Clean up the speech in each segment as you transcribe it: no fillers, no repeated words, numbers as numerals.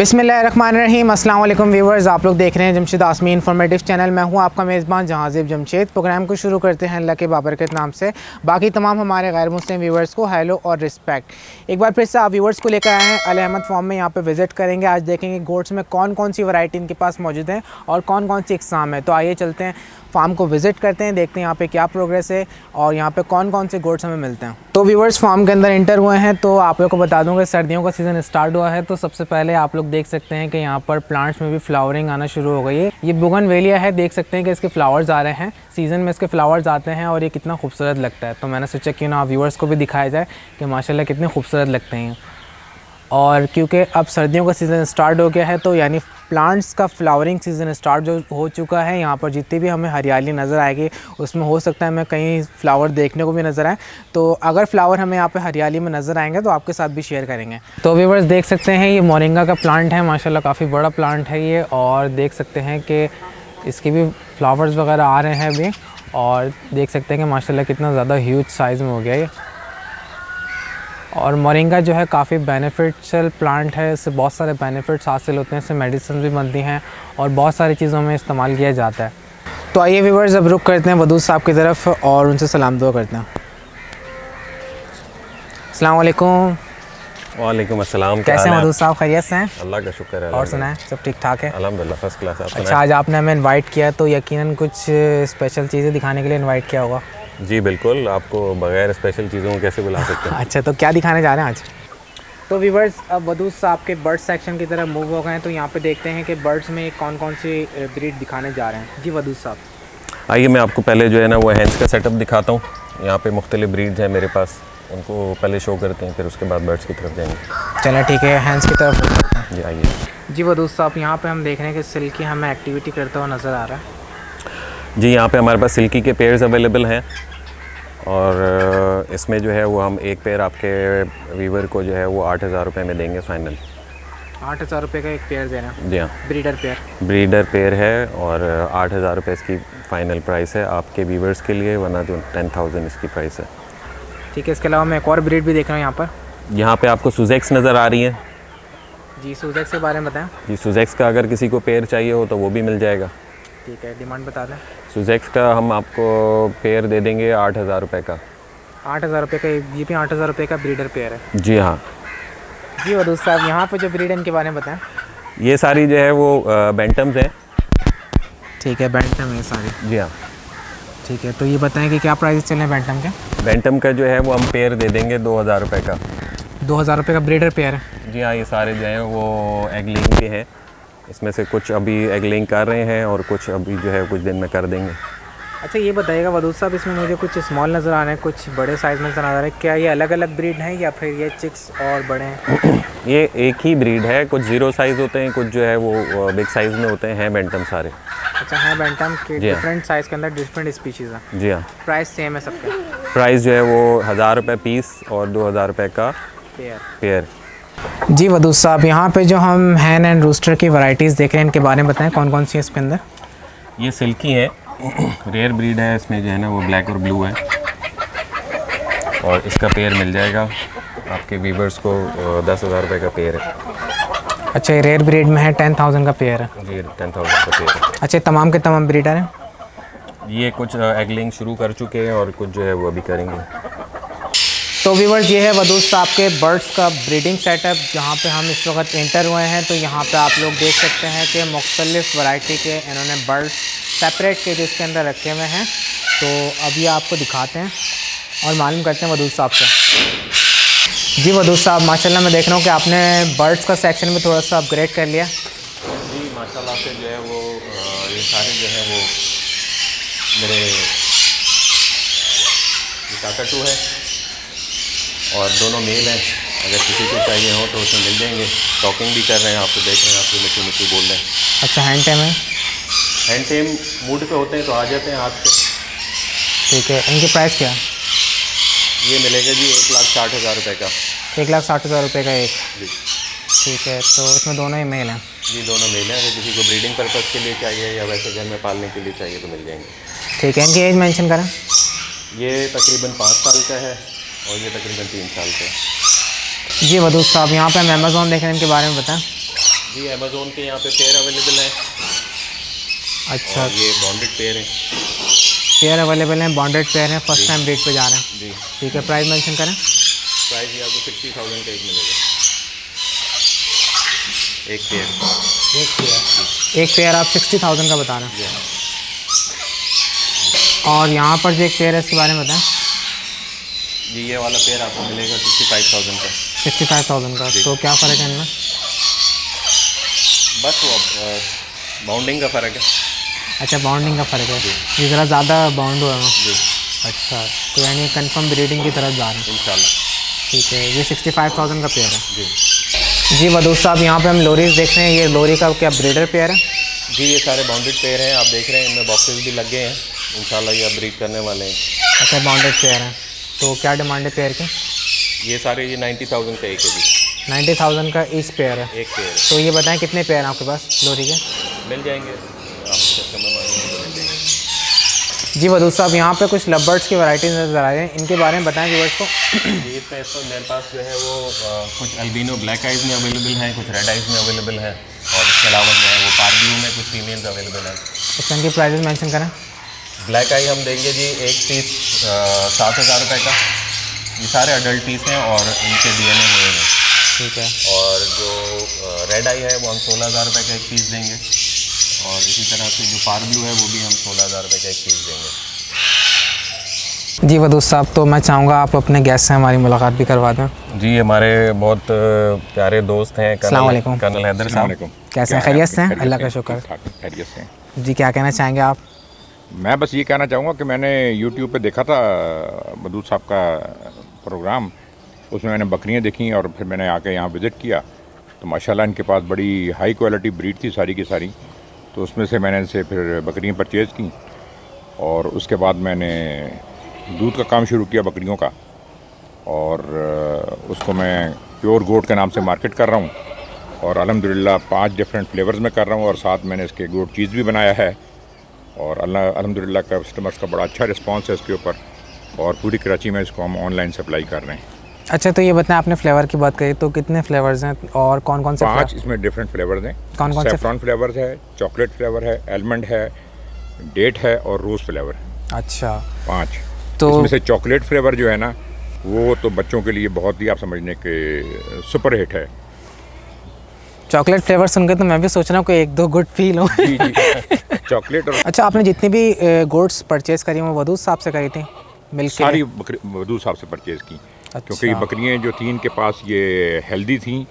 बिस्मिल्लाहिर्रहमानिर्रहीम। अस्सलाम वालेकुम व्यूवर्स, आप लोग देख रहे हैं जमशेद आसमी इन्फॉर्मेटिव चैनल। मैं हूं आपका मेज़बान जहाज़िब जमशेद। प्रोग्राम को शुरू करते हैं अल्लाह के बाबरकत नाम से। बाकी तमाम हमारे गैर मुस्लिम व्यूवर्स को हेलो और रिस्पेक्ट। एक बार फिर से आप व्यूवर्स को लेकर आए हैं अल अहमद फार्म में। यहाँ पे विज़िट करेंगे। आज देखेंगे गोट्स में कौन कौन सी वैरायटी इनके पास मौजूद है और कौन कौन सी इकसाम है। तो आइए चलते हैं फार्म को विज़िट करते हैं, देखते हैं यहाँ पे क्या प्रोग्रेस है और यहाँ पे कौन कौन से गोट्स हमें मिलते हैं। तो व्यूवर्स फार्म के अंदर इंटर हुए हैं तो आप लोग को बता दूंगा सर्दियों का सीज़न स्टार्ट हुआ है। तो सबसे पहले आप लोग देख सकते हैं कि यहाँ पर प्लांट्स में भी फ्लावरिंग आना शुरू हो गई है। ये बोगनवेलिया है, देख सकते हैं कि इसके फ्लावर्स आ रहे हैं। सीज़न में इसके फ्लावर्स आते हैं और ये कितना खूबसूरत लगता है। तो मैंने सोचा क्यों ना व्यूवर्स को भी दिखाया जाए कि माशाल्लाह कितने खूबसूरत लगते हैं। और क्योंकि अब सर्दियों का सीज़न स्टार्ट हो गया है तो यानी प्लांट्स का फ्लावरिंग सीज़न स्टार्ट जो हो चुका है। यहाँ पर जितनी भी हमें हरियाली नज़र आएगी उसमें हो सकता है हमें कहीं फ्लावर देखने को भी नज़र आए। तो अगर फ्लावर हमें यहाँ पे हरियाली में नज़र आएंगे तो आपके साथ भी शेयर करेंगे। तो व्यूअर्स देख सकते हैं ये मोरिंगा का प्लांट है, माशाल्लाह काफ़ी बड़ा प्लांट है ये। और देख सकते हैं कि इसके भी फ्लावर्स वगैरह आ रहे हैं अभी। और देख सकते हैं कि माशाल्लाह कितना ज़्यादा ह्यूज साइज़ में हो गया ये। और मोरिंगा जो है काफ़ी बेनिफिशियल प्लांट है, इससे बहुत सारे बेनिफिट्स हासिल होते हैं, इससे मेडिसिन भी बनती हैं और बहुत सारी चीज़ों में इस्तेमाल किया जाता है। तो आइए व्यूअर्स अब रुख करते हैं वदूद साहब की तरफ और उनसे सलाम दुआ करते हैं। अस्सलाम वालेकुम। वालेकुम अस्सलाम। कैसे हैं वदूद साहब, खैरियत से हैं? अल्लाह का शुक्र है। और सुनाएं, सब ठीक ठाक है? अल्हम्दुलिल्लाह फर्स्ट क्लास। अच्छा, आज आपने हमें इन्वाइट किया तो यकीनन कुछ स्पेशल चीज़ें दिखाने के लिए इन्वाइट किया होगा। जी बिल्कुल, आपको बगैर स्पेशल चीज़ों को कैसे बुला सकते हैं। अच्छा, तो क्या दिखाने जा रहे हैं आज? तो व्यूअर्स अब वदूद साहब के बर्ड सेक्शन की तरफ मूव हो गए हैं। तो यहाँ पे देखते हैं कि बर्ड्स में कौन कौन सी ब्रीड दिखाने जा रहे हैं। जी वदूद साहब आइए, मैं आपको पहले जो है ना वो हैंस का सेटअप दिखाता हूँ। यहाँ पे मुख्तलिफ ब्रीड्स हैं मेरे पास, उनको पहले शो करते हैं, फिर उसके बाद बर्ड्स की तरफ जाएंगे। चलें ठीक है, हैंस की तरफ होते हैं। जी आइए। जी वदूद साहब, यहाँ पे हम देख रहे हैं कि सिल्की हमें एक्टिविटी करता हुआ नज़र आ रहा है। जी यहाँ पे हमारे पास सिल्की के पेयर्स अवेलेबल हैं और इसमें जो है वो हम एक पेयर आपके वीवर को जो है वो 8,000 रुपये में देंगे फाइनल। 8,000 रुपये का एक पेयर दे रहे हैं? जी हाँ, ब्रीडर पेयर है और 8,000 रुपये इसकी फ़ाइनल प्राइस है आपके वीवर्स के लिए, वरना जो 10,000 इसकी प्राइस है। ठीक है, इसके अलावा मैं एक और ब्रीड भी देख रहा हूँ यहाँ पर। यहाँ पे आपको सुजेक्स नज़र आ रही है। जी सुजेक्स के बारे में बताएं। जी सुजेक्स का अगर किसी को पेयर चाहिए हो तो वो भी मिल जाएगा। ठीक है, डिमांड बता दें। सुजेक्स का हम आपको पेयर दे देंगे 8,000 रुपये का। 8,000 रुपये का, ये भी 8,000 रुपये का ब्रीडर पेयर है? जी हाँ। जी वदूद साहब, यहाँ पे जो ब्रीड है इनके बारे में बताएं। ये सारी जो है वो बैंटम्स हैं। ठीक है, बैंटम है सारी? जी हाँ। ठीक है, तो ये बताएं कि क्या प्राइस चल रहे हैं बैंटम के? बैंटम का जो है वो हम पेयर दे देंगे 2,000 रुपये का। 2,000 रुपये का ब्रीडर पेयर है? जी हाँ, ये सारे जो हैं वो एग लेइंग के हैं। इसमें से कुछ अभी एग लेइंग कर रहे हैं और कुछ अभी जो है कुछ दिन में कर देंगे। अच्छा, ये बताइएगा वदूद साहब, इसमें मुझे कुछ स्मॉल नज़र आ रहे हैं, कुछ बड़े साइज़ में नज़र आ रहे हैं। क्या ये अलग अलग ब्रीड हैं या फिर ये चिक्स और बड़े हैं? ये एक ही ब्रीड है, कुछ 0 साइज़ होते हैं, कुछ जो है वो बिग साइज़ में होते हैं बैंटम सारे। अच्छा, हैं बैंटम के डिफरेंट साइज़ के अंदर डिफरेंट स्पीशीज़ हैं? जी हाँ। प्राइस सेम है सबका? प्राइस जो है वो 1,000 रुपये पीस और 2,000 रुपये का पेयर। जी वदूद साहब, यहाँ पे जो हम हैन एंड रूस्टर की वैरायटीज़ देख रहे हैं इनके बारे में बताएं, कौन कौन सी है इसके अंदर? ये सिल्की है, रेयर ब्रीड है, इसमें जो है ना वो ब्लैक और ब्लू है और इसका पेयर मिल जाएगा आपके वीवर्स को 10,000 रुपये का पेयर है। अच्छा, ये रेयर ब्रीड में है, 10,000 का पेयर है? जी 10,000 का पेयर है। अच्छा, तमाम के तमाम ब्रीडर हैं? ये कुछ एगलिंग शुरू कर चुके हैं और कुछ जो है वो अभी करेंगे। तो व्यूअर्स, ये है वदूद साहब के बर्ड्स का ब्रीडिंग सेटअप जहाँ पे हम इस वक्त एंटर हुए हैं। तो यहाँ पे आप लोग देख सकते हैं कि मुख्तलिफ़ वैरायटी के इन्होंने बर्ड्स सेपरेट के इसके अंदर रखे हुए हैं। तो अभी आपको दिखाते हैं और मालूम करते हैं वदूद साहब से। जी वदूद साहब, माशाल्लाह मैं देख रहा हूँ कि आपने बर्ड्स का सेक्शन में थोड़ा सा अपग्रेड कर लिया। जी माशाल्लाह से जो है वो ये सारे जो है वो मेरे काकाटू है और दोनों मेल हैं। अगर किसी को चाहिए हो तो उसमें मिल जाएंगे। टॉकिंग भी कर रहे हैं, आप तो देख रहे हैं, आपको मिट्टी मिट्टी बोल रहे हैं। अच्छा, हैंड टेम है? हैंड टेम मूड पे होते हैं तो आ जाते हैं हाथ से। ठीक है, इनकी प्राइस क्या? ये मिलेगा जी 1,60,000 रुपये का। 1,60,000 रुपये का एक? जी। ठीक है, तो इसमें दोनों ही मेल हैं? जी दोनों मेल हैं। अगर किसी को ब्रीडिंग पर्पज़ के लिए चाहिए या वैसे घर में पालने के लिए चाहिए तो मिल जाएंगे। ठीक है, इनकी एज मेंशन करें? ये तकरीबन 5 साल का है और ये तकरीबन 3 साल का है। जी वदूद साहब, यहाँ पे हम अमेज़ॉन देख रहे हैं, इनके बारे में बताएं। जी अमेज़ोन के यहाँ पे पेयर अवेलेबल हैं। अच्छा, ये बॉन्डेड पेयर है। पेयर अवेलेबल हैं, बॉन्डेड पेयर हैं, फर्स्ट टाइम ब्रीड पे जा रहे हैं। जी ठीक है, प्राइस मेंशन करें। प्राइस ये आपको 60,000 का एक मिलेगा, एक पेयर। एक पेयर आप 60,000 का बता रहे हैं। जी और यहाँ पर जो एक पेयर है इसके बारे में बताएं। जी ये वाला पेयर आपको मिलेगा 65,000 का। 65,000 का, तो क्या फ़र्क है इनमें? बस वो बाउंडिंग का फ़र्क है। अच्छा, बाउंडिंग का फ़र्क है, ये ज़रा ज़्यादा बाउंड हुआ है। जी अच्छा, तो यानी कंफर्म ब्रीडिंग की तरफ जा रहे हैं। इंशाल्लाह। ठीक है, ये 65,000 का पेयर है। जी जी वदूद साहब, यहाँ पे हम लोरीज देख रहे हैं, ये लोरी का क्या ब्रीडर पेयर है? जी ये सारे बाउंडेड पेयर हैं, आप देख रहे हैं इनमें बॉक्सेस भी लग गए हैं, इंशाल्लाह ये अब ब्रीड करने वाले हैं। अच्छा, बाउंडेड पेयर है, तो क्या डिमांड है पेयर की? ये सारे ये 90,000 का एक है जी। 90,000 का ईच पेयर है। एक पेयर तो ये बताएं कितने पेयर हैं आपके पास लोरी के? मिल जाएंगे, आप कस्टमर मांगेंगे तो मिल जाएंगे। जी वदूद साहब, यहाँ पे कुछ लवबर्ड्स की वैराइटीज़ नज़र आ रही हैं, इनके बारे में बताएं व्यूअर्स को। जी इसमें इस पर मेरे पास जो है वो कुछ अल्बिनो ब्लैक आइज़ में अवेलेबल हैं, कुछ रेड आइज़ में अवेलेबल है, और इसके अलावा जो है वो पारब्लू में कुछ फीमेल्स अवेलेबल हैं। अच्छा, इनके प्राइजेस मेंशन करें। ब्लैक आई हम देंगे जी एक पीस 7,000 रुपये का। ये सारे अडल्ट पीस हैं और इनके DNA हुए हैं। ठीक है। और जो रेड आई है वो हम 16,000 रुपये का एक पीस देंगे, और इसी तरह से जो पारब्लू है वो भी हम 16,000 रुपये का एक पीस देंगे। जी वदूद साहब, तो मैं चाहूँगा आप अपने गेस्ट से हमारी मुलाकात भी करवा दें। जी हमारे बहुत प्यारे दोस्त हैं कर्नल हैदर साहब। कैसे हैं? खैरियत से हैं? अल्लाह का शुक्र। खैरियत से हैं। जी क्या कहना चाहेंगे आप? मैं बस ये कहना चाहूँगा कि मैंने YouTube पे देखा था वदूद साहब का प्रोग्राम, उसमें मैंने बकरियाँ देखी और फिर मैंने आके यहाँ विज़िट किया, तो माशाल्लाह इनके पास बड़ी हाई क्वालिटी ब्रीड थी सारी की सारी। तो उसमें से मैंने इनसे फिर बकरियाँ परचेज़ की, और उसके बाद मैंने दूध का काम शुरू किया बकरियों का, और उसको मैं प्योर गोट के नाम से मार्केट कर रहा हूँ, और अल्हम्दुलिल्लाह 5 डिफरेंट फ्लेवर्स में कर रहा हूँ, और साथ मैंने इसके गोट चीज़ भी बनाया है, और अल्हम्दुलिल्लाह कस्टमर्स का बड़ा अच्छा रिस्पांस है इसके ऊपर, और पूरी कराची में इसको हम ऑनलाइन सप्लाई कर रहे हैं। अच्छा, तो ये बताएं, आपने फ्लेवर की बात करी, तो कितने फ्लेवर्स हैं और कौन कौन से? 5 इसमें डिफरेंट फ्लेवर्स हैं। कौन कौन से? सैफरॉन फ्लेवर्स है, चॉकलेट फ्लेवर है, आलमंड है, डेट है, और रोज़ फ्लेवर है। अच्छा, 5। तो इसमें से चॉकलेट फ्लेवर जो है ना, वो तो बच्चों के लिए बहुत ही आप समझने के सुपर हिट है। चॉकलेट फ्लेवर सुनकर तो मैं भी सोच रहा हूँ कि 1-2 गुड पी लूँ। जी जी चॉकलेट। और अच्छा, आपने जितनी भी गोट्स परचेज़ करी वो वदूद साहब से करी थी? मिल्क सारी बकरी वदूद साहब से परचेज़ की। अच्छा। क्योंकि ये बकरियाँ जो थी इनके पास ये हेल्दी थी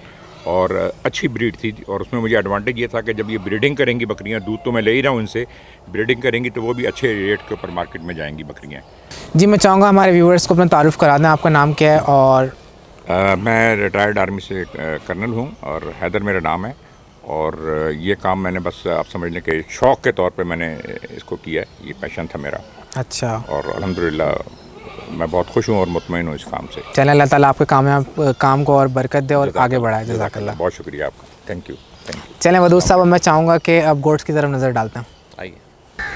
और अच्छी ब्रीड थी, और उसमें मुझे एडवांटेज ये था कि जब ये ब्रीडिंग करेंगी बकरियाँ, दूध तो मैं ले ही रहा हूँ इनसे, ब्रीडिंग करेंगी तो वो भी अच्छे रेट के ऊपर मार्केट में जाएंगी बकरियाँ। जी मैं चाहूँगा हमारे व्यूअर्स को अपना तारुफ करा दें, आपका नाम क्या है? और मैं रिटायर्ड आर्मी से कर्नल हूँ, और हैदर मेरा नाम है, और ये काम मैंने बस आप समझने के शौक़ के तौर पे मैंने इसको किया, ये पैशन था मेरा। अच्छा। और अल्हम्दुलिल्लाह मैं बहुत खुश हूँ और मुतमईन हूँ इस काम से। चलें, अल्लाह ताला आपके काम को और बरकत दे और आगे बढ़ाए। जज़ाकल्लाह। बहुत शुक्रिया आपका, थैंक यू। चलें वदूद साहब, मैं चाहूँगा कि अब गोट्स की तरफ नज़र डालते हैं। आइए।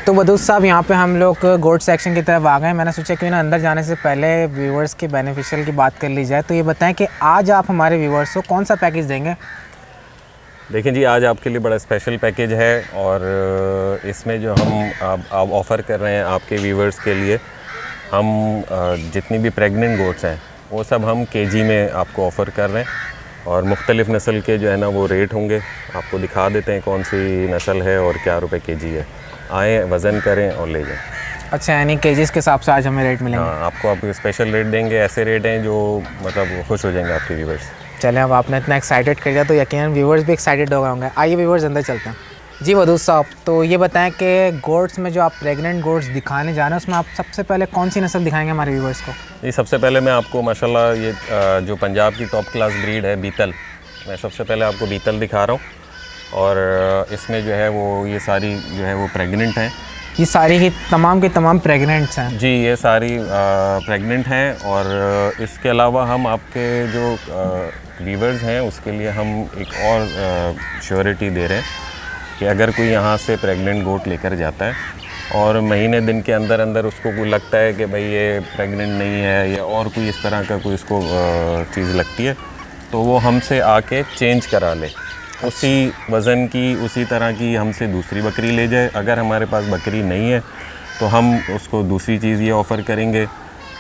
तो वदूद साहब, यहाँ पे हम लोग गोट सेक्शन की तरफ आ गए। मैंने सोचा कि ना अंदर जाने से पहले व्यूवर्स के बेनिफिशियल की बात कर ली जाए। तो ये बताएं कि आज आप हमारे व्यूवर्स को कौन सा पैकेज देंगे? देखिए जी, आज आपके लिए बड़ा स्पेशल पैकेज है, और इसमें जो हम ऑफ़र कर रहे हैं आपके व्यूवर्स के लिए, हम जितनी भी प्रेग्नेंट गोट्स हैं वो सब हम केजी में आपको ऑफ़र कर रहे हैं, और मुख्तलिफ़ नस्ल के जो है ना वो रेट होंगे। आपको दिखा देते हैं कौन सी नस्ल है और क्या रुपए केजी है। आएँ, वज़न करें और ले जाएँ। अच्छा, यानी केजीज़ के हिसाब से आज हमें रेट मिलेंगे? हाँ, आपको स्पेशल रेट देंगे, ऐसे रेट हैं जो मतलब खुश हो जाएंगे आपके व्यूवर्स। चलें, अब आपने इतना एक्साइटेड कर दिया तो यकीनन व्यूवर्स भी एक्साइटेड हो गए होंगे। आइए व्यूवर्स, अंदर चलते हैं। जी वदूद साहब, तो ये बताएं कि गोट्स में जो आप प्रेग्नेंट गोट्स दिखाने जा रहे हैं उसमें आप सबसे पहले कौन सी नस्ल दिखाएंगे हमारे व्यूवर्स को? जी सबसे पहले मैं आपको माशाल्लाह ये जो पंजाब की टॉप क्लास ब्रीड है बीतल, मैं सबसे पहले आपको बीतल दिखा रहा हूँ, और इसमें जो है वो ये सारी जो है वो प्रेग्नेंट हैं। ये सारी की तमाम प्रेग्नेंट्स हैं? जी, ये सारी प्रेग्नेंट हैं, और इसके अलावा हम आपके जो व्यूवर्स हैं उसके लिए हम एक और श्योरिटी दे रहे हैं कि अगर कोई यहाँ से प्रेग्नेंट गोट लेकर जाता है और महीने दिन के अंदर अंदर उसको कोई लगता है कि भाई ये प्रेग्नेंट नहीं है या और कोई इस तरह का कोई इसको चीज़ लगती है, तो वो हमसे आके चेंज करा ले। उसी वज़न की, उसी तरह की हमसे दूसरी बकरी ले जाए। अगर हमारे पास बकरी नहीं है तो हम उसको दूसरी चीज़ ये ऑफ़र करेंगे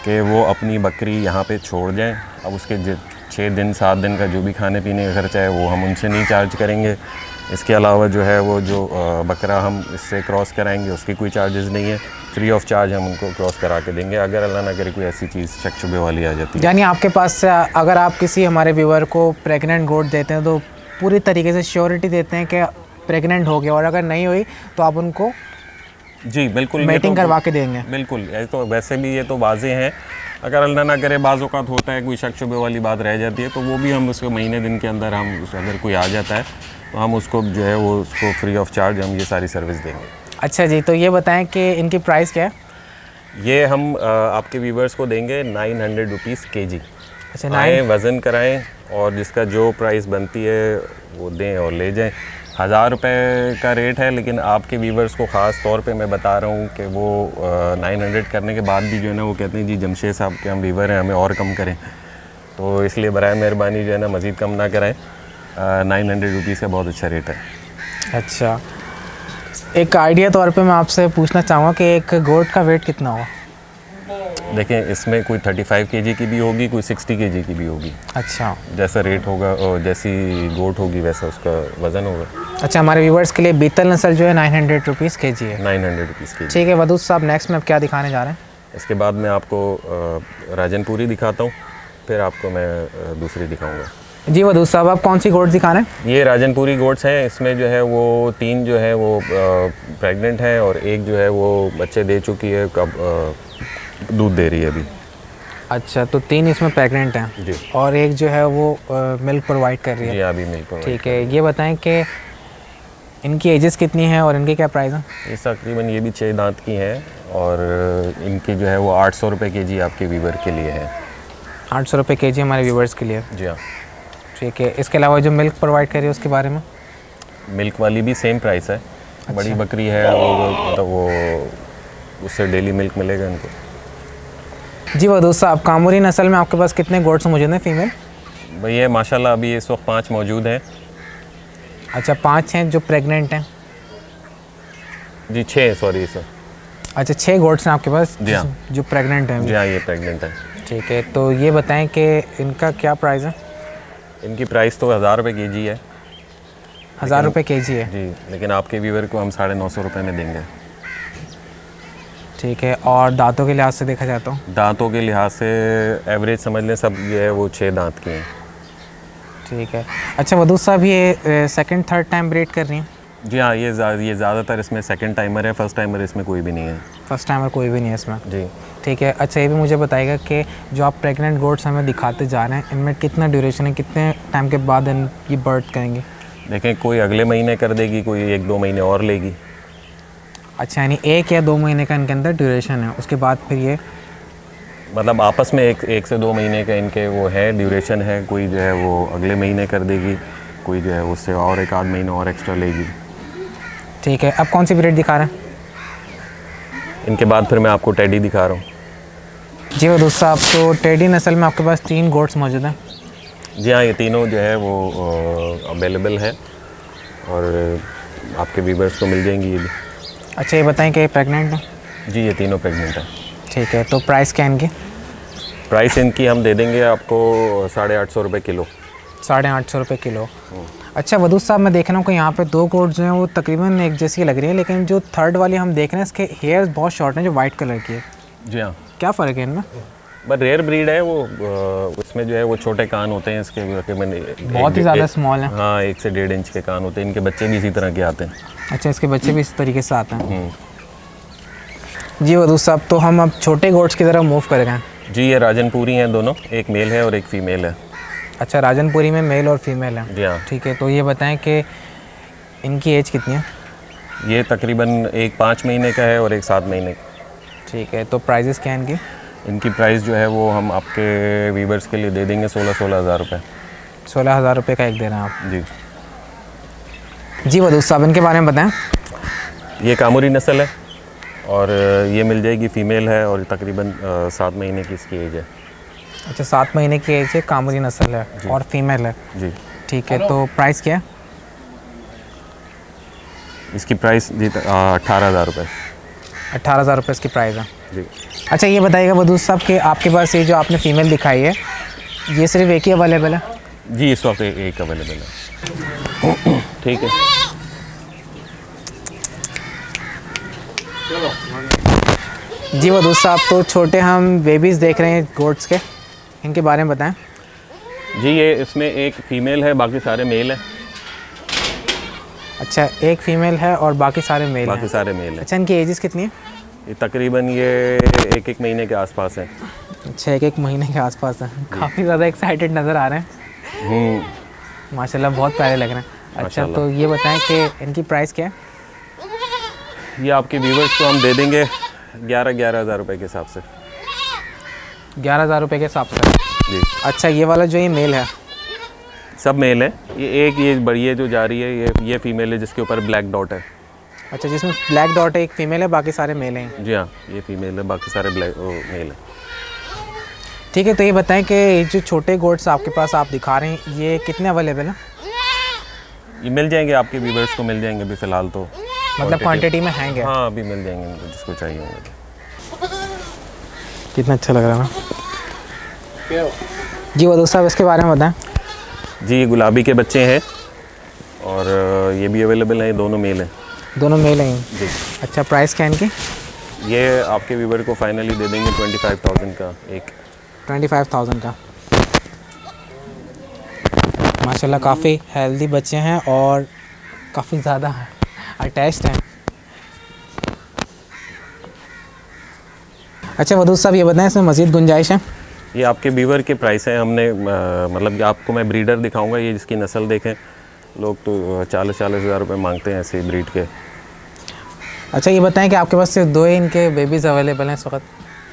कि वो अपनी बकरी यहाँ पे छोड़ जाएं। अब उसके 6 दिन 7 दिन का जो भी खाने पीने का खर्चा है वो हम उनसे नहीं चार्ज करेंगे। इसके अलावा जो है वो जो बकरा हम इससे क्रॉस कराएंगे उसकी कोई चार्जेस नहीं है, फ्री ऑफ चार्ज हम उनको क्रॉस करा के देंगे, अगर अल्लाह ना करे कोई ऐसी चीज़ शक शुबे वाली आ जाती है। यानी आपके पास से अगर आप किसी हमारे व्यूवर को प्रेग्नेंट गोट देते हैं तो पूरी तरीके से श्योरिटी देते हैं कि प्रेग्नेंट हो गया, और अगर नहीं हुई तो आप उनको जी बिल्कुल मीटिंग करवा के देंगे। बिल्कुल, ये तो वैसे भी ये तो वाज़ेह है। अगर अल्लाह ना करे बाज़ औक़ात होता है कोई शक शुबे वाली बात रह जाती है तो वो भी हम उसको महीने दिन के अंदर हम अगर कोई आ जाता है तो हम उसको जो है वो उसको फ्री ऑफ चार्ज हम ये सारी सर्विस देंगे। अच्छा जी, तो ये बताएं कि इनकी प्राइस क्या है? ये हम आपके व्यूवर्स को देंगे 900 रुपीज़ केजी। अच्छा, आएँ, वज़न कराएँ और जिसका जो प्राइस बनती है वो दें और ले जाएं। 1000 रुपये का रेट है, लेकिन आपके व्यूवर्स को ख़ास तौर पे मैं बता रहा हूँ कि वो 900 करने के बाद भी जो है ना वो कहते हैं जी जमशेद साहब के हम व्यूवर हैं, हमें और कम करें, तो इसलिए बराए मेहरबानी जो है ना मज़ीद कम ना कराएं। 900 रुपीज़ का बहुत अच्छा रेट है। अच्छा, एक आइडिया तौर पे मैं आपसे पूछना चाहूँगा कि एक गोट का वेट कितना होगा? देखें, इसमें कोई 35 केजी की भी होगी, कोई 60 केजी की भी होगी। अच्छा, जैसा रेट होगा और जैसी गोट होगी वैसा उसका वज़न होगा। अच्छा, हमारे व्यूवर्स के लिए बीतल नस्ल जो है 900 रुपीज़ केजी है। 900 रुपीज़ केजी। ठीक है वदूद साहब, नेक्स्ट में अब क्या दिखाने जा रहे हैं? इसके बाद मैं आपको राजनपुरी दिखाता हूँ, फिर आपको मैं दूसरी दिखाऊँगा। जी वदूद साहब, आप कौन सी गोट दिखा रहे हैं? ये राजनपुरी गोट्स हैं। इसमें जो है वो 3 जो है वो प्रेग्नेंट हैं और एक जो है वो बच्चे दे चुकी है, कब दूध दे रही है अभी। अच्छा, तो 3 इसमें प्रेग्नेंट हैं जी, और एक जो है वो मिल्क प्रोवाइड कर रही है। जी अभी मिल्क प्रोवाइड। ठीक है, ये बताएं कि इनकी एजेस कितनी हैं और इनके क्या प्राइस हैं? ये तकरीबन ये भी 6 दांत की हैं और इनकी जो है वो 800 रुपये केजी आपके व्यूवर के लिए है। 800 रुपये केजी हमारे व्यूवर्स के लिए। जी हाँ। ठीक है, इसके अलावा जो मिल्क प्रोवाइड कर रही है उसके बारे में? मिल्क वाली भी सेम प्राइस है। अच्छा। बड़ी बकरी है वो मतलब वो उससे डेली मिल्क मिलेगा इनको। जी वदूद साहब, कामूरी नस्ल में आपके पास कितने गोट्स मौजूद हैं फीमेल? भैया माशाल्लाह अभी इस वक्त 5 मौजूद हैं। अच्छा, 5 हैं जो प्रेग्नेंट हैं? जी 6 सॉरी सर। अच्छा, 6 गोट्स हैं आपके पास जी हाँ। जो प्रेग्नेंट हैं? जी हाँ, ये प्रेग्नेंट है। ठीक है, तो ये बताएं कि इनका क्या प्राइस है? इनकी प्राइस तो 1000 रुपये केजी है। 1000 रुपये केजी है? जी, लेकिन आपके व्यूवर को हम 950 रुपये में देंगे। ठीक है, और दांतों के लिहाज से देखा जाता हूँ? दांतों के लिहाज से एवरेज समझ लें सब जो है वो 6 दांत की हैं। ठीक है। अच्छा वदूद साहब, ये सेकंड थर्ड टाइम ब्रीड कर रही हैं? जी हाँ, ये ज़्यादातर इसमें सेकंड टाइमर है, फर्स्ट टाइमर इसमें कोई भी नहीं है। फर्स्ट टाइमर कोई भी नहीं है इसमें? जी। ठीक है। अच्छा, ये भी मुझे बताइएगा कि जो आप प्रेग्नेंट गोट्स हमें दिखाते जा रहे हैं इनमें कितना ड्यूरेशन है, कितने टाइम के बाद ये बर्थ करेंगे? देखें, कोई अगले महीने कर देगी, कोई 1-2 महीने और लेगी। अच्छा, यानी 1 या 2 महीने का इनके अंदर ड्यूरेशन है, उसके बाद फिर ये मतलब आपस में 1 से 2 महीने का इनके वो है ड्यूरेशन है। कोई जो है वो अगले महीने कर देगी, कोई जो है उससे और 1-8 महीने और एक्स्ट्रा लेगी। ठीक है, अब कौन सी ब्रीड दिखा रहे हैं? इनके बाद फिर मैं आपको टेडी दिखा रहा हूँ। जी वदूद साहब, तो टेडी नस्ल में आपके पास 3 गोट्स मौजूद हैं? जी हाँ, ये तीनों जो है वो अवेलेबल है और आपके व्यूवर्स को मिल जाएंगी ये भी। अच्छा, ये बताएं कि प्रेग्नेंट हैं? जी, ये तीनों प्रेग्नेंट हैं। ठीक है, तो प्राइस क्या इनकी? प्राइस इनकी हम दे देंगे आपको 850 रुपये किलो। 850 रुपये किलो। अच्छा वदूद साहब, मैं देख रहा हूँ कि यहाँ पे 2 गोट जो हैं वो तकरीबन एक जैसी लग रही है, लेकिन जो थर्ड वाली हम देख रहे हैं इसके हेयर्स बहुत शॉर्ट हैं जो वाइट कलर की है। जी हाँ। क्या फ़र्क है इनमें? बट रेयर ब्रीड है वो, उसमें जो है वो छोटे कान होते हैं इसके, बहुत ही ज़्यादा स्मॉल हैं। हाँ, 1 से 1.5 इंच के कान होते हैं। इनके बच्चे भी इसी तरह के आते हैं। अच्छा, इसके बच्चे भी इस तरीके से आते हैं? जी वदूद साहब, तो हम अब छोटे गोट्स की तरफ मूव कर गए। जी, ये राजनपुरी हैं दोनों, एक मेल है और एक फ़ीमेल है। अच्छा, राजनपुरी में मेल और फीमेल है? जी हाँ। ठीक है, तो ये बताएं कि इनकी एज कितनी है? ये तकरीबन एक 5 महीने का है और एक 7 महीने का। ठीक है, तो प्राइजेस क्या है इनकी? इनकी प्राइस जो है वो हम आपके व्यूवर्स के लिए दे देंगे 16 हज़ार रुपये। 16,000 रुपये का एक दे रहे हैं आप? जी। जी वदूद साहब, इनके बारे में बताएं। ये कामूरी नस्ल है और ये मिल जाएगी, फ़ीमेल है और तकरीबन 7 महीने की इसकी एज है। अच्छा, 7 महीने की एज है, कामूरी नस्ल है और फीमेल है? जी। ठीक है, तो प्राइस क्या है? इसकी प्राइस जी 18,000 रुपये। 18,000 रुपये इसकी प्राइस है जी। अच्छा ये बताइएगा वदूद साहब कि आपके पास ये जो आपने फ़ीमेल दिखाई है ये सिर्फ एक ही अवेलेबल है? जी इस वक्त एक अवेलेबल है। ठीक है। जी वदूद साहब, तो छोटे हम बेबीज़ देख रहे हैं गोट्स के, इनके बारे में बताएं। जी ये इसमें एक फ़ीमेल है, बाकी सारे मेल हैं। अच्छा, एक फ़ीमेल है और बाकी सारे मेल हैं? बाकी सारे मेल हैं। अच्छा, इनकी एजेस कितनी है? ये तकरीबन ये एक महीने के आसपास है। अच्छा, एक महीने के आसपास है। काफ़ी ज़्यादा एक्साइटेड नज़र आ रहे हैं। माशाल्लाह बहुत प्यारे लग रहे हैं। अच्छा, तो ये बताएं कि इनकी प्राइस क्या है? ये आपके व्यूवर्स को हम दे देंगे 11,000 रुपये के हिसाब से। 11,000 रुपये के हिसाब से जी। अच्छा, ये वाला जो ये मेल है? सब मेल है। ये बड़ी है जो जा रही है, ये फीमेल है जिसके ऊपर ब्लैक डॉट है। अच्छा, जिसमें ब्लैक डॉट है एक फ़ीमेल है, बाकी सारे मेल हैं? जी हाँ, ये फीमेल है, बाकी सारे मेल है। ठीक है, तो ये बताएं कि जो छोटे गोट्स आपके पास आप दिखा रहे हैं ये कितने अवेलेबल हैं? ये मिल जाएंगे आपके व्यूवर्स को, मिल जाएंगे अभी फ़िलहाल तो। मतलब क्वांटिटी में हैं क्या? हाँ, अभी मिल जाएंगे उनको जिसको चाहिए होंगे। कितना अच्छा लग रहा है ना। जी वदूद साहब, इसके बारे में बताएं। जी ये गुलाबी के बच्चे हैं और ये भी अवेलेबल हैं, दोनों मेल हैं। दोनों मेल हैं जी। अच्छा, प्राइस क्या है इनकी? ये आपके व्यूवर को फाइनली दे देंगे 25,000 का एक। 25,000 का। माशाल्लाह काफ़ी हेल्दी बच्चे हैं और काफ़ी ज़्यादा अटैच्ड हैं। अच्छा वदूद साहब, ये बताएं इसमें मज़ीद गुंजाइश है? ये आपके व्यूवर के प्राइस है। हमने मतलब आपको मैं ब्रीडर दिखाऊंगा, ये जिसकी नस्ल देखें, लोग तो 40,000 रुपये मांगते हैं ऐसे ब्रीड के। अच्छा, ये बताएं कि आपके पास सिर्फ 2 ही इनके बेबीज़ अवेलेबल हैं इस वक्त?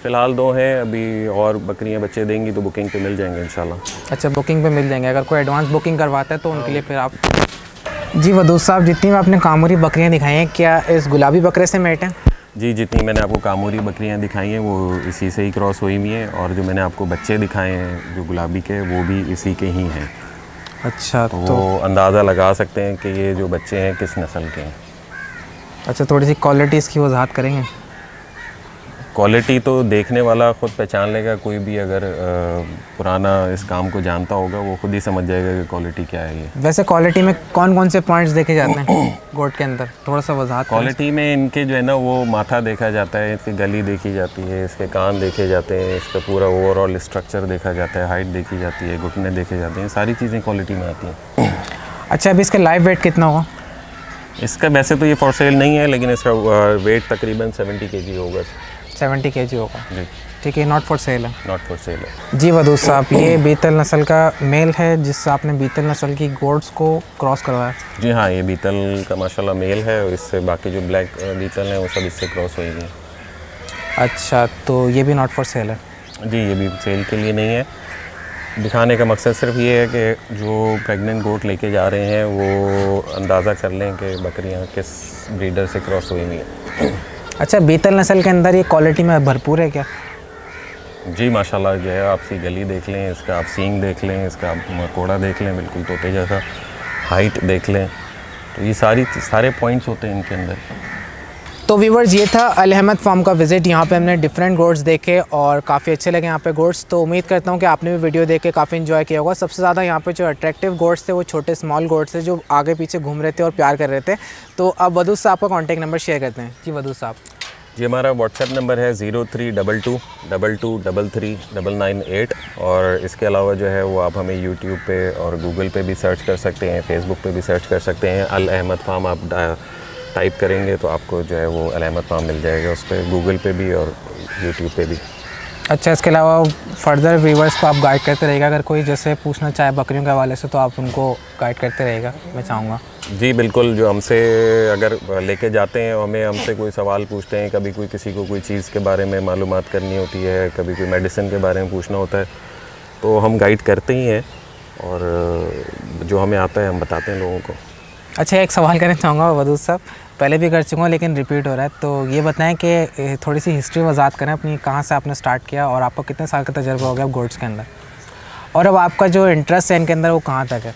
फ़िलहाल 2 हैं, अभी और बकरियां बच्चे देंगी तो बुकिंग पे मिल जाएंगे इंशाल्लाह। अच्छा, बुकिंग पे मिल जाएंगे। अगर कोई एडवांस बुकिंग करवाता है तो उनके लिए फिर आप। जी वदूद साहब, जितनी भी आपने कामूरी बकरियां दिखाई हैं क्या इस गुलाबी बकरे से मेट हैं? जी जितनी मैंने आपको कामूरी बकरियां दिखाई हैं वो इसी से ही क्रॉस हुई हुई हैं, और जो मैंने आपको बच्चे दिखाए हैं जो गुलाबी के वो भी इसी के ही हैं। अच्छा, तो अंदाज़ा लगा सकते हैं कि ये जो बच्चे हैं किस नस्ल के हैं। अच्छा, थोड़ी सी क्वालिटी इसकी वजाहत करेंगे? क्वालिटी तो देखने वाला ख़ुद पहचान लेगा, कोई भी अगर पुराना इस काम को जानता होगा वो खुद ही समझ जाएगा कि क्वालिटी क्या है ये। वैसे क्वालिटी में कौन कौन से पॉइंट्स देखे जाते हैं गोट के अंदर, थोड़ा सा वजाहत? क्वालिटी में इनके जो है ना वो माथा देखा जाता है, इसकी गली देखी जाती है, इसके कान देखे जाते हैं, इसका पूरा ओवरऑल स्ट्रक्चर देखा जाता है, हाइट देखी जाती है, घुटने देखे जाते हैं, सारी चीज़ें क्वालिटी में आती हैं। अच्छा, अभी इसका लाइव वेट कितना होगा? इसका वैसे तो ये फॉर सेल नहीं है, लेकिन इसका वेट तकरीबन 70 kg होगा। 70 kg होगा जी। ठीक है, नॉट फॉर सेल है? नॉट फॉर सेल है। जी वदूद साहब, ये बीतल नस्ल का मेल है जिससे आपने बीतल नस्ल की गोट्स को क्रॉस करवाया? जी हाँ, ये बीतल का माशाल्लाह मेल है, और इससे बाकी जो ब्लैक बीतल हैं वो सब इससे क्रॉस हुई हैं। अच्छा, तो ये भी नॉट फॉर सेल है? जी ये भी सेल के लिए नहीं है। दिखाने का मकसद सिर्फ ये है कि जो प्रेग्नेंट गोट लेके जा रहे हैं वो अंदाज़ा कर लें कि बकरियां किस ब्रीडर से क्रॉस हुई हुई हैं। अच्छा, बीतल नस्ल के अंदर ये क्वालिटी में भरपूर है क्या? जी माशाल्लाह, जो है आप इसकी गली देख लें, इसका आप सींग देख लें, इसका आप मकोड़ा देख लें, बिल्कुल तोते जैसा, हाइट देख लें, तो ये सारे पॉइंट्स होते हैं इनके अंदर। तो व्यूवर्स, ये था अल अहमद फार्म का विज़िट। यहाँ पे हमने डिफरेंट गोट्स देखे और काफ़ी अच्छे लगे यहाँ पे गोट्स। तो उम्मीद करता हूँ कि आपने भी वीडियो देख के काफ़ी इन्जॉय किया होगा। सबसे ज़्यादा यहाँ पे जो अट्रैक्टिव गोट्स थे वो छोटे स्मॉल गोट्स थे जो आगे पीछे घूम रहे थे और प्यार कर रहे थे। तो अब वदूद साहब का कॉन्टैक्ट नंबर शेयर करते हैं। जी वदूद साहब। जी हमारा व्हाट्सएप नंबर है 0322223998, और इसके अलावा जो है वो आप हमें यूट्यूब पे और गूगल पे भी सर्च कर सकते हैं, फेसबुक पे भी सर्च कर सकते हैं। अल अहमद फार्म आप टाइप करेंगे तो आपको जो है वो अल अहमद फार्म मिल जाएगा, उस पर गूगल पे भी और यूट्यूब पे भी। अच्छा, इसके अलावा फर्दर व्यूवर्स को आप गाइड करते रहेगा, अगर कोई जैसे पूछना चाहे बकरियों के हवाले से तो आप उनको गाइड करते रहेगा, मैं चाहूँगा। जी बिल्कुल, जो हमसे अगर लेके जाते हैं, हमें हमसे कोई सवाल पूछते हैं, कभी कोई किसी को कोई चीज़ के बारे में मालूमात करनी होती है, कभी कोई मेडिसिन के बारे में पूछना होता है, तो हम गाइड करते ही हैं, और जो हमें आता है हम बताते हैं लोगों को। अच्छा, एक सवाल करना चाहूँगा वदूद साहब, पहले भी कर चुका हूँ लेकिन रिपीट हो रहा है, तो ये बताएं कि थोड़ी सी हिस्ट्री वजात करें अपनी, कहाँ से आपने स्टार्ट किया और आपको कितने साल का तजर्बा हो गया गोट्स के अंदर, और अब आपका जो इंटरेस्ट है इनके अंदर वो कहाँ तक है?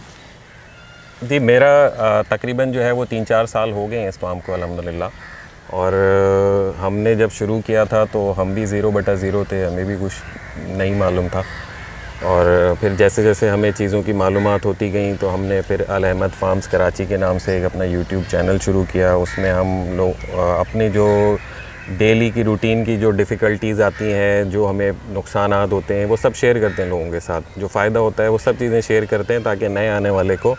जी मेरा तकरीबन जो है वो 3-4 साल हो गए हैं इस फार्म को अल्हम्दुलिल्लाह। और हमने जब शुरू किया था तो हम भी 0/0 थे, हमें भी कुछ नहीं मालूम था। और फिर जैसे जैसे हमें चीज़ों की मालूमात होती गई तो हमने फिर अल अहमद फार्म्स कराची के नाम से एक अपना यूट्यूब चैनल शुरू किया। उसमें हम लोग अपनी जो डेली की रूटीन की जो डिफ़िकल्टीज़ आती हैं, जो हमें नुकसानात होते हैं, वो सब शेयर करते हैं लोगों के साथ। जो फ़ायदा होता है वो सब चीज़ें शेयर करते हैं ताकि नए आने वाले को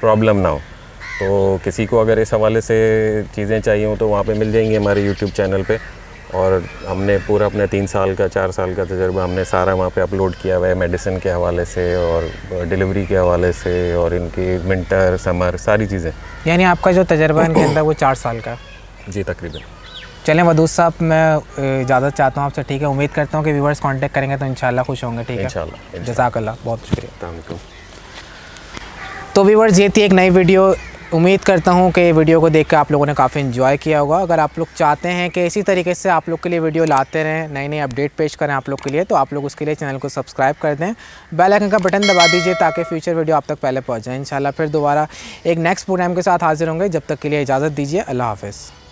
प्रॉब्लम ना हो। तो किसी को अगर इस हवाले से चीज़ें चाहिए हो तो वहाँ पे मिल जाएंगी हमारे यूट्यूब चैनल पे। और हमने पूरा अपने 3 साल का 4 साल का तजर्बा हमने सारा वहाँ पे अपलोड किया हुआ है, मेडिसिन के हवाले से और डिलीवरी के हवाले से और इनकी विंटर समर सारी चीज़ें। यानी आपका जो तजर्बा इनके अंदर वो 4 साल का? जी तकरीबन। चलें वदूद साहब, मैं इजाज़त चाहता हूँ आपसे, ठीक है। उम्मीद करता हूँ कि व्यूवर्स कांटेक्ट करेंगे तो इंशाल्लाह खुश होंगे, ठीक है। इंशाल्लाह। जज़ाकल्लाह, बहुत शुक्रिया। अस्सलाम। तो व्यूवर्स ये थी एक नई वीडियो। उम्मीद करता हूँ कि वीडियो को देख कर आप लोगों ने काफ़ी इन्जॉय किया होगा। अगर आप लोग चाहते हैं कि इसी तरीके से आप लोग के लिए वीडियो लाते रहें, नई नई अपडेट पेश करें आप लोग के लिए, तो आप लोग उसके लिए चैनल को सब्सक्राइब कर दें, बेल आइकन का बटन दबा दीजिए ताकि फ्यूचर वीडियो आप तक पहले पहुँच जाए। इंशाल्लाह फिर दोबारा एक नेक्स्ट प्रोग्राम के साथ हाजिर होंगे। जब तक के लिए इजाज़त दीजिए, अल्लाह हाफ़िज़।